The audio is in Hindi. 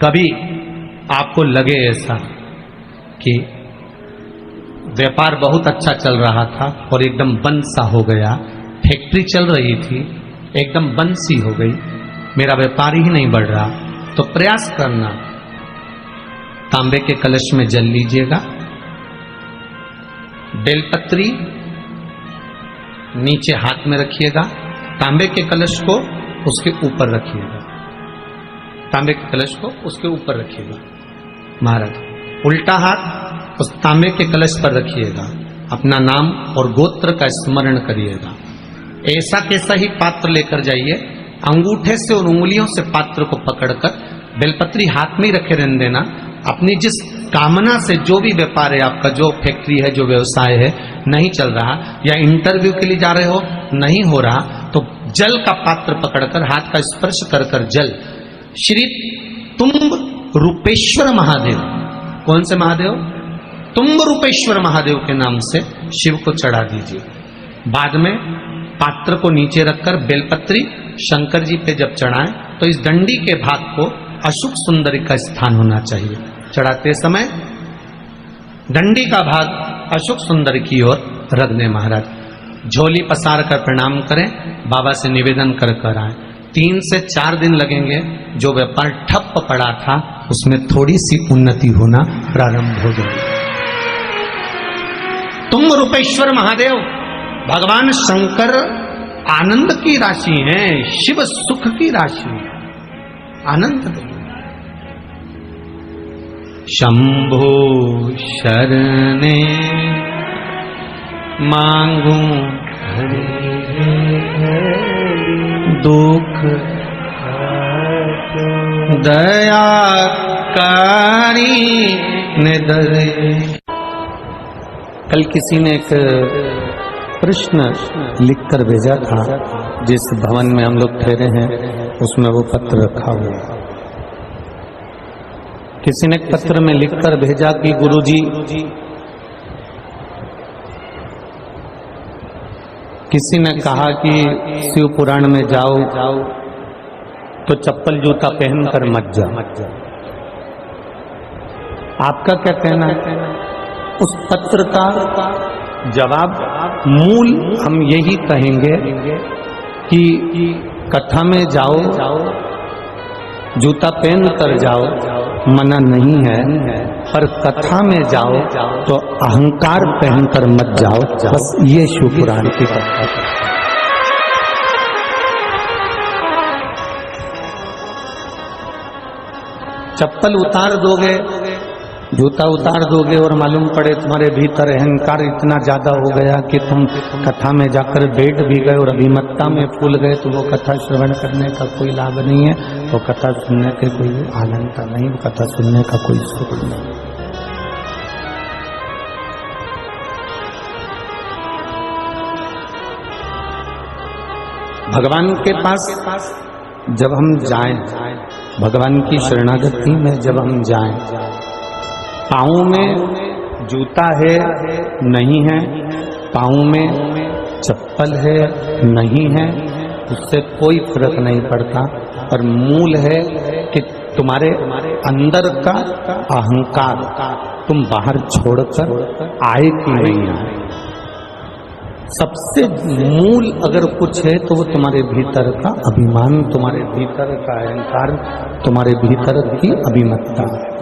कभी आपको लगे ऐसा कि व्यापार बहुत अच्छा चल रहा था और एकदम बंद सा हो गया, फैक्ट्री चल रही थी एकदम बंद सी हो गई, मेरा व्यापार ही नहीं बढ़ रहा, तो प्रयास करना, तांबे के कलश में जल लीजिएगा, बेलपत्री नीचे हाथ में रखिएगा, तांबे के कलश को उसके ऊपर रखिएगा, तांबे के कलश को उसके ऊपर रखिएगा महाराज, उल्टा हाथ उस तांबे के कलश पर रखिएगा, अपना नाम और गोत्र का स्मरण करिएगा। ऐसा कैसा ही पात्र लेकर जाइए, अंगूठे से और उंगलियों से पात्र को पकड़कर बेलपत्री हाथ में ही रखे रहने देना। अपनी जिस कामना से जो भी व्यापार है आपका, जो फैक्ट्री है, जो व्यवसाय है, नहीं चल रहा या इंटरव्यू के लिए जा रहे हो नहीं हो रहा, तो जल का पात्र पकड़कर हाथ का स्पर्श कर कर जल श्री तुम्ब रूपेश्वर महादेव, कौन से महादेव? तुम्ब रूपेश्वर महादेव के नाम से शिव को चढ़ा दीजिए। बाद में पात्र को नीचे रखकर बेलपत्री शंकर जी पे जब चढ़ाएं तो इस डंडी के भाग को अशुक सुंदरी का स्थान होना चाहिए। चढ़ाते समय डंडी का भाग अशुक सुंदर की ओर रख दें महाराज। झोली पसार कर प्रणाम करें, बाबा से निवेदन कर कर आए। 3 से 4 दिन लगेंगे, जो व्यापार ठप पड़ा था उसमें थोड़ी सी उन्नति होना प्रारंभ हो जाएगी। तुम रूपेश्वर महादेव भगवान शंकर आनंद की राशि हैं, शिव सुख की राशि है, आनंद देंगे। शंभो शरणे मांगू दुख दया कारी निदरे। कल किसी ने एक प्रश्न लिखकर भेजा था, जिस भवन में हम लोग ठहरे हैं उसमें वो पत्र रखा हुआ। किसी ने पत्र में लिखकर भेजा कि गुरुजी, किसी ने कहा कि शिव पुराण में जाओ तो चप्पल जूता पहनकर मत जाओ। आपका क्या कहना है? उस पत्र का जवाब मूल हम यही कहेंगे कि कथा में जाओ, जूता पहन कर जाओ, मना नहीं है, पर कथा में जाओ तो अहंकार पहनकर मत जाओ। बस ये शिव पुराण की कथा। चप्पल उतार दोगे, जूता उतार दोगे और मालूम पड़े तुम्हारे भीतर अहंकार इतना ज्यादा हो गया कि तुम कथा में जाकर बैठ भी गए और अभिमत्ता में फूल गए, तो वो कथा श्रवण करने का कोई लाभ नहीं है, वो कथा सुनने के कोई आनंद नहीं, वो कथा सुनने का कोई सुख नहीं। भगवान के पास जब हम जाएं, भगवान की शरणागति में जब हम जाएं, पाँव में जूता है नहीं है, पाँव में चप्पल है नहीं है, उससे कोई फर्क नहीं पड़ता, पर मूल है कि तुम्हारे अंदर का अहंकार तुम बाहर छोड़कर आए कि नहीं आए। सबसे मूल अगर कुछ है तो वो तुम्हारे भीतर का अभिमान, तुम्हारे भीतर का अहंकार, तुम्हारे भीतर की अभिमत्ता है।